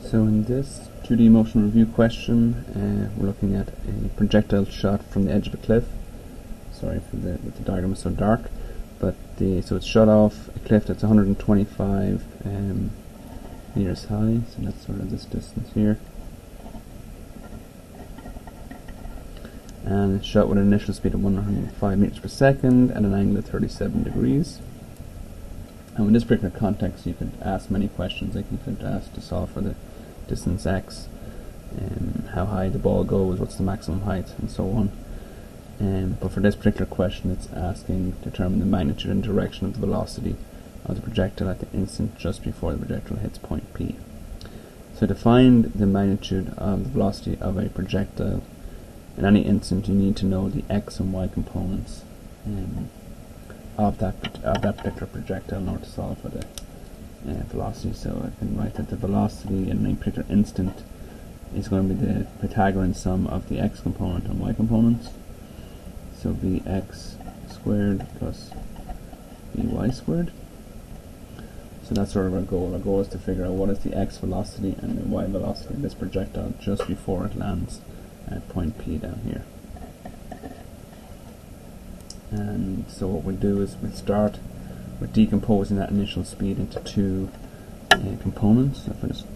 So in this 2D motion review question, we're looking at a projectile shot from the edge of a cliff. Sorry for the diagram is so dark, but so it's shot off a cliff that's 125 meters high. So that's sort of this distance here, and it's shot with an initial speed of 105 meters per second at an angle of 37 degrees. And in this particular context, you could ask many questions. Like you could ask to solve for the distance x, how high the ball goes, what's the maximum height, and so on. But for this particular question, it's asking to determine the magnitude and direction of the velocity of the projectile at the instant just before the projectile hits point P. So to find the magnitude of the velocity of a projectile in any instant, you need to know the x and y components of that particular projectile in order to solve for the velocity. So I can write that the velocity in any particular instant is going to be the Pythagorean sum of the x component and y components. So vx squared plus vy squared. So that's sort of our goal. Our goal is to figure out what is the x velocity and the y velocity of this projectile just before it lands at point P down here. And so what we'll do is we'll start with decomposing that initial speed into two components. So if I just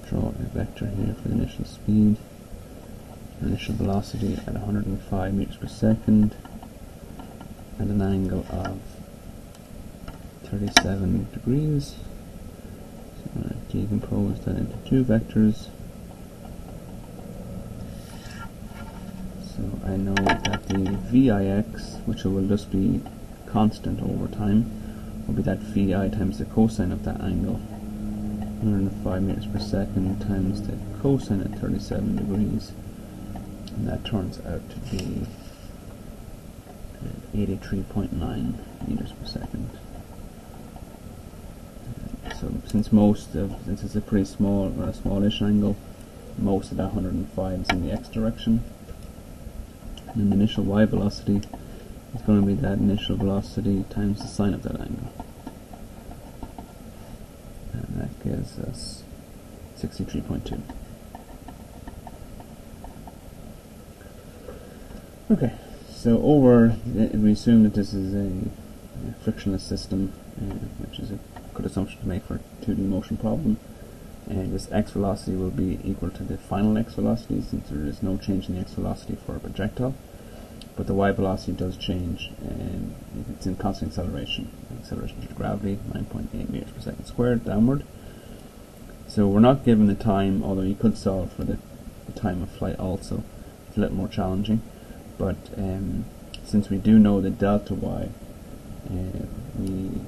draw a vector here for the initial speed, initial velocity at 105 meters per second at an angle of 37 degrees. So I'm going to decompose that into two vectors. So I know that the Vix, which will just be constant over time, will be that Vi times the cosine of that angle, 105 meters per second times the cosine at 37 degrees, and that turns out to be 83.9 meters per second. So since it's a pretty small or a smallish angle, most of that 105 is in the x direction. And the initial y velocity is going to be that initial velocity times the sine of that angle. And that gives us 63.2. Okay, so we assume that this is a frictionless system, which is a good assumption to make for a 2D motion problem. And this x velocity will be equal to the final x velocity, since there is no change in the x velocity for a projectile. But the y velocity does change, and it's in constant acceleration. Acceleration due to gravity, 9.8 meters per second squared, downward. So we're not given the time, although you could solve for the time of flight also. It's a little more challenging. But since we do know the delta y, we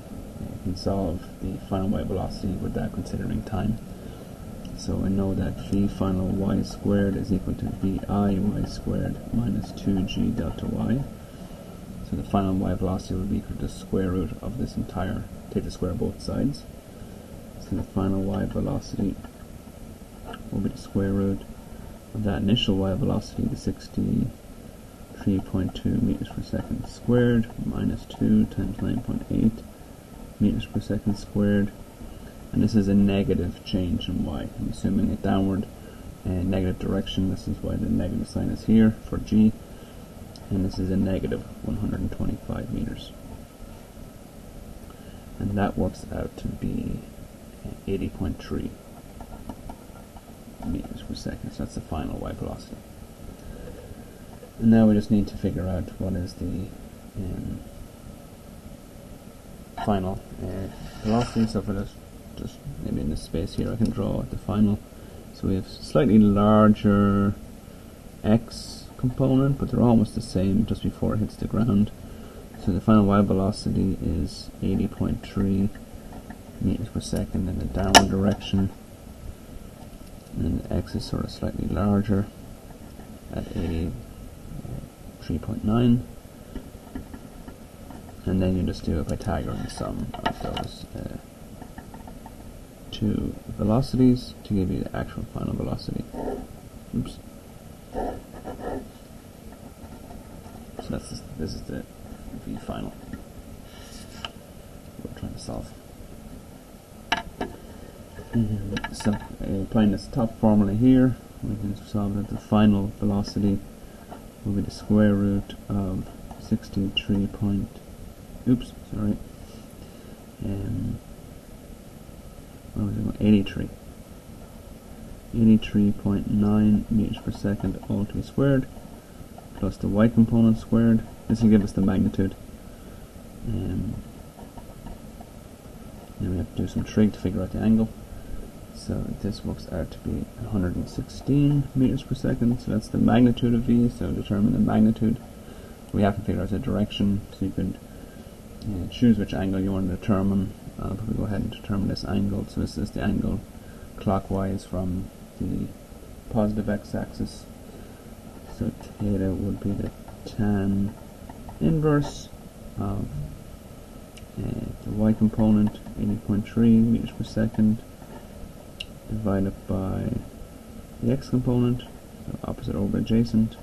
can solve the final y velocity without considering time. So I know that v final y squared is equal to vi y squared minus 2g delta y. So the final y velocity will be equal to the square root of this entire, take the square of both sides. So the final y velocity will be the square root of that initial y velocity, the 63.2 meters per second squared, minus 2 times 9.8 meters per second squared. And this is a negative change in y. I'm assuming a downward and negative direction. This is why the negative sign is here for g. And this is a negative 125 meters. And that works out to be 80.3 meters per second. So that's the final y velocity. And now we just need to figure out what is the final velocity. So for this, just maybe in this space here, I can draw the final. So we have slightly larger x component, but they're almost the same just before it hits the ground. So the final y velocity is 80.3 meters per second in the downward direction, and the x is sort of slightly larger at 83.9. And then you just do a Pythagorean sum of those two velocities to give you the actual final velocity. Oops. So this is the v final we're trying to solve. So applying this top formula here, we can solve that the final velocity will be the square root of 63 point, oops, sorry, what was it, 83.9 meters per second all to be squared, plus the y component squared. This will give us the magnitude. Then we have to do some trig to figure out the angle. So this works out to be 116 meters per second. So that's the magnitude of v. So determine the magnitude. We have to figure out the direction. So you could choose which angle you want to determine. I'll probably go ahead and determine this angle. So this is the angle clockwise from the positive x-axis. So theta would be the tan inverse of the y component, 80.3 meters per second, divided by the x component, so opposite over adjacent.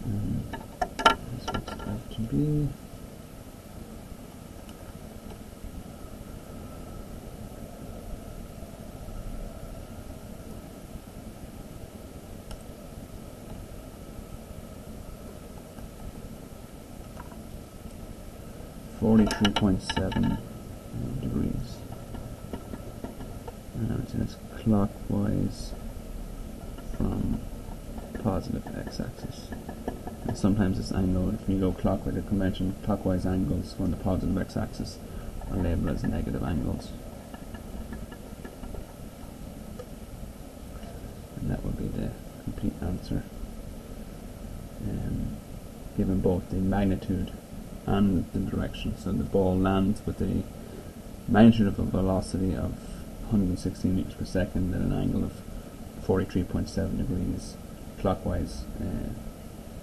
And this works out to be 43.7 degrees. So it's clockwise from positive x-axis. And sometimes this angle, if you go clockwise, the convention, clockwise angles on the positive x-axis are labeled as negative angles. And that would be the complete answer, given both the magnitude and the direction. So the ball lands with the magnitude of a velocity of 116 meters per second at an angle of 43.7 degrees clockwise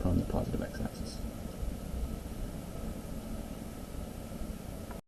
from the positive x-axis.